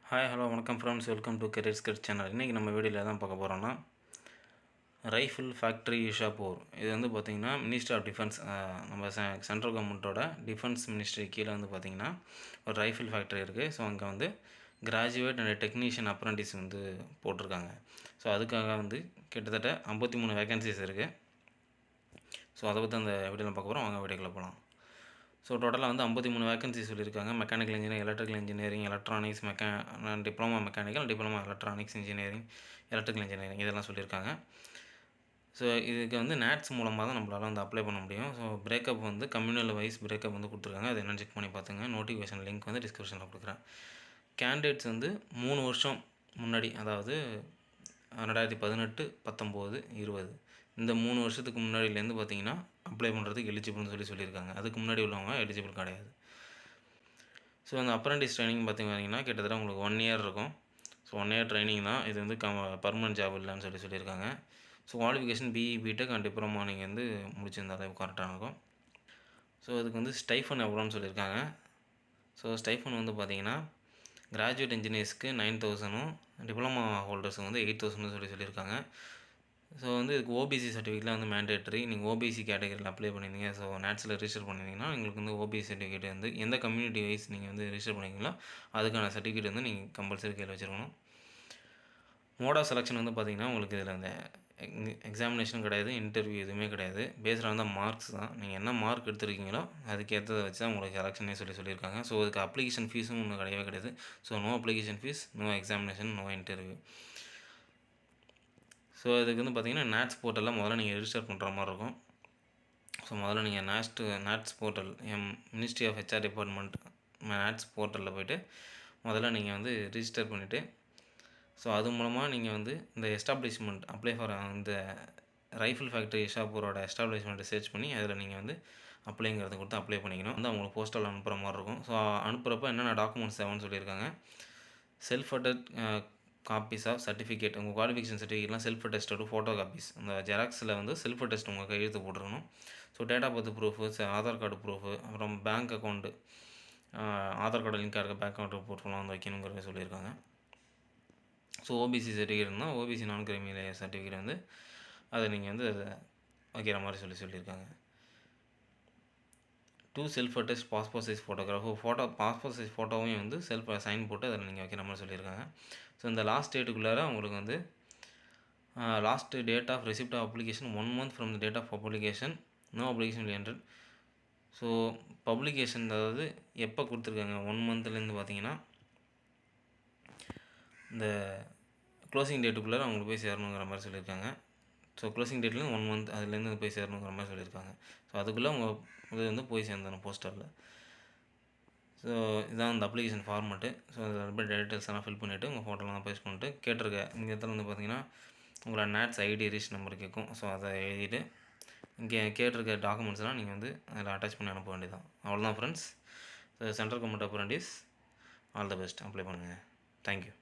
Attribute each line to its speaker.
Speaker 1: Hi hello வணக்கம் friends, welcome to career script channel. இன்றைக்கி நம்ம வீடியோவில் தான் பார்க்க போகிறோம்னா ரைஃபிள் ஃபேக்ட்ரி ஷாப்பூர். இது வந்து பார்த்திங்கன்னா மினிஸ்ட்ரி ஆஃப் டிஃபென்ஸ், நம்ம சென்ட்ரல் கவர்மெண்ட்டோட டிஃபென்ஸ் மினிஸ்ட்ரி கீழே வந்து பார்த்திங்கன்னா ஒரு ரைஃபிள் ஃபேக்ட்ரி இருக்குது. ஸோ அங்கே வந்து கிராஜுவேட் அண்ட் டெக்னீஷியன் அப்ரண்டிஸ் வந்து போட்டிருக்காங்க. ஸோ அதுக்காக வந்து கிட்டத்தட்ட 53 வேகன்சிஸ் இருக்குது. ஸோ அதை பற்றி அந்த வீடியோவில் பார்க்க போகிறோம். வாங்க வீடியோக்குள்ளே போகலாம். ஸோ டோட்டலாக வந்து 53 வேகன்சி சொல்லியிருக்காங்க. Mechanical engineering, electrical engineering, electronics, diploma mechanical, diploma electronics engineering, electrical engineering இதெல்லாம் சொல்லியிருக்காங்க. ஸோ இதுக்கு வந்து நேட்ஸ் மூலமாக தான் நம்மளால் வந்து அப்ளை பண்ண முடியும். ஸோ பிரேக்கப் வந்து கம்யூனல் வைஸ் பிரேக்கப் வந்து கொடுத்துருக்காங்க. அது என்னென்னு செக் பண்ணி பார்த்துங்க. நோட்டிஃபிகேஷன் லிங்க் வந்து டிஸ்கிரிப்ஷனில் கொடுக்குறேன். கேண்டிடேட்ஸ் வந்து 3 வருஷம் முன்னாடி, அதாவது 2018, 19, 20 இந்த 3 வருஷத்துக்கு முன்னாடியிலேருந்து பார்த்திங்கன்னா அப்ளை பண்ணுறதுக்கு எலிஜிபிள்னு சொல்லியிருக்காங்க. அதுக்கு முன்னாடி உள்ளவங்க எலிஜிபிள் கிடையாது. ஸோ அந்த அப்ரண்டிஸ் ட்ரைனிங் பார்த்திங்கன்னா கிட்டத்தட்ட உங்களுக்கு 1 இயர் இருக்கும். ஸோ 1 இயர் ட்ரைனிங் தான். இது வந்து பர்மனெண்ட் ஜாப் இல்லைன்னு சொல்லியிருக்காங்க. So qualification BE, BTech and diploma நீங்கள் வந்து முடிச்சிருந்தாலே கரெக்டாக இருக்கும். ஸோ அதுக்கு வந்து ஸ்டைஃபன் எவ்வளோன்னு சொல்லியிருக்காங்க. ஸோ ஸ்டைஃபன் வந்து பார்த்திங்கன்னா கிராஜுவேட் இன்ஜினியர்ஸ்க்கு 9,000, டிப்ளமா ஹோல்டர்ஸுக்கு வந்து 8,000 சொல்லியிருக்காங்க. ஸோ வந்து இதுக்கு ஓபிசி சர்டிஃபிகேட்லாம் வந்து மேண்டேட்ரி. நீங்கள் ஓபிசி கேட்டகரியில் அப்ளை பண்ணியிருந்தீங்க, ஸோ நேட்ஸில் ரிஜிஸ்டர் பண்ணியிருந்தீங்கன்னா உங்களுக்கு வந்து ஓபிசி சர்டிஃபிகேட் வந்து எந்த கம்யூனிட்டி வைஸ் நீங்கள் வந்து ரிஜிஸ்டர் பண்ணிங்களோ அதுக்கான சர்டிஃபிகேட் வந்து நீங்கள் கம்பல்சரி கையில் வச்சுருக்கணும். மோட் ஆஃப் செலெக்ஷன் வந்து பார்த்திங்கன்னா உங்களுக்கு இதில் அந்த எக்ஸாமினேஷனும் கிடையாது, இன்டர்வியூ எதுவுமே கிடையாது. பேஸ்ட் ஆன் த மார்க்ஸ் தான். நீங்கள் என்ன மார்க் எடுத்துருக்கீங்களோ அதுக்கேற்றதை வச்சு தான் உங்களுக்கு செலெக்ஷனே சொல்லியிருக்காங்க. ஸோ அதுக்கு அப்ளிகேஷன் ஃபீஸும் ஒன்றும் கிடையவே கிடையாது. So no application fees, no examination, no interview. So இதுக்கு வந்து பார்த்திங்கன்னா நேட்ஸ் போர்ட்டலில் முதல்ல நீங்கள் ரிஜிஸ்டர் பண்ணுற மாதிரி இருக்கும். ஸோ முதல்ல நீங்கள் NATS portal, ministry of HR department NATS போர்ட்டலில் போய்ட்டு முதல்ல நீங்கள் வந்து ரிஜிஸ்டர் பண்ணிவிட்டு, ஸோ அது மூலமாக நீங்கள் வந்து இந்த எஸ்டாப்ளிஷ்மெண்ட் அப்ளை ஃபார் இந்த ரைஃபிள் ஃபேக்ட்ரி ஷாப்பூரோட எஸ்டாப்ளிஷ்மெண்ட்டை சர்ச் பண்ணி அதில் நீங்கள் வந்து அப்ளைங்கிறத கொடுத்து அப்ளை பண்ணிக்கணும். வந்து அவங்களுக்கு போஸ்டல் அனுப்புகிற மாதிரி இருக்கும். ஸோ அனுப்புகிறப்ப என்னென்ன டாக்குமெண்ட்ஸ் தேவைன்னு சொல்லியிருக்காங்க. செல்ஃப் அட்டட் காப்பீஸ் ஆஃப் சர்டிஃபிகேட், உங்கள் குவாலிஃபிகேஷன் சர்டிஃபிகேட்லாம் செல்ஃப் அட்டஸ்டோட ஃபோட்டோ காப்பீஸ், அந்த ஜெராக்ஸில் வந்து செல்ஃப் அட்டஸ்ட் உங்கள் கையெழுத்து போட்டுருக்கணும். So date of birth proof, Aadhaar card proof, அப்புறம் பேங்க் அக்கௌண்ட்டு, ஆதார் கார்டு லிங்காக இருக்க பேங்க் அக்கௌண்ட் ப்ரூஃப்லாம் வந்து வைக்கணுங்கிறத சொல்லியிருக்காங்க. ஸோ ஓபிசி சர்டிஃபிகேட் இருந்தால் OBC non creamy layer certificate வந்து அதை நீங்கள் வந்து அதை வைக்கிற மாதிரி சொல்லியிருக்காங்க. 2 self attest passport size passport size ஃபோட்டோவையும் வந்து செல்ஃப் சைன் போட்டு அதில் நீங்கள் வைக்கிற மாதிரி சொல்லியிருக்காங்க. ஸோ இந்த லாஸ்ட் டேட்டுக்குள்ளார உங்களுக்கு வந்து last date of receipt of application 1 month from the date of publication, no application enter. So publication அதாவது எப்போ கொடுத்துருக்காங்க 1 monthலேருந்து பார்த்தீங்கன்னா இந்த க்ளோசிங் டேட்டுக்குள்ளே அவங்களுக்கு போய் சேரணுங்கிற மாதிரி சொல்லியிருக்காங்க. ஸோ க்ளோசிங் டேட்லேருந்து 1 month அதுலேருந்து போய் சேரணுங்கிற மாதிரி சொல்லியிருக்காங்க. ஸோ அதுக்குள்ளே உங்கள் இது வந்து போய் சேர்ந்துடணும் போஸ்டரில். ஸோ இதான் அந்த அப்ளிகேஷன் ஃபார்மெட்டு. ஸோ அதில் டீட்டெயில்ஸ் எல்லாம் ஃபில் பண்ணிவிட்டு உங்கள் ஃபோட்டோலாம் பேஸ்ட் பண்ணிட்டு கேட்டிருக்க இந்த இடத்துல வந்து பார்த்திங்கன்னா உங்களோட நேட்ஸ் ஐடி ரிஜிஸ்டர் நம்பர் கேட்கும். ஸோ அதை எழுதிட்டு இங்கே கேட்டிருக்க டாக்குமெண்ட்ஸ்லாம் நீங்கள் வந்து அதில் அட்டாச் பண்ணி அனுப்ப வேண்டியதான். அவ்வளோதான் friends. So central government apprentice, all the best, apply பண்ணுங்கள். தேங்க்யூ.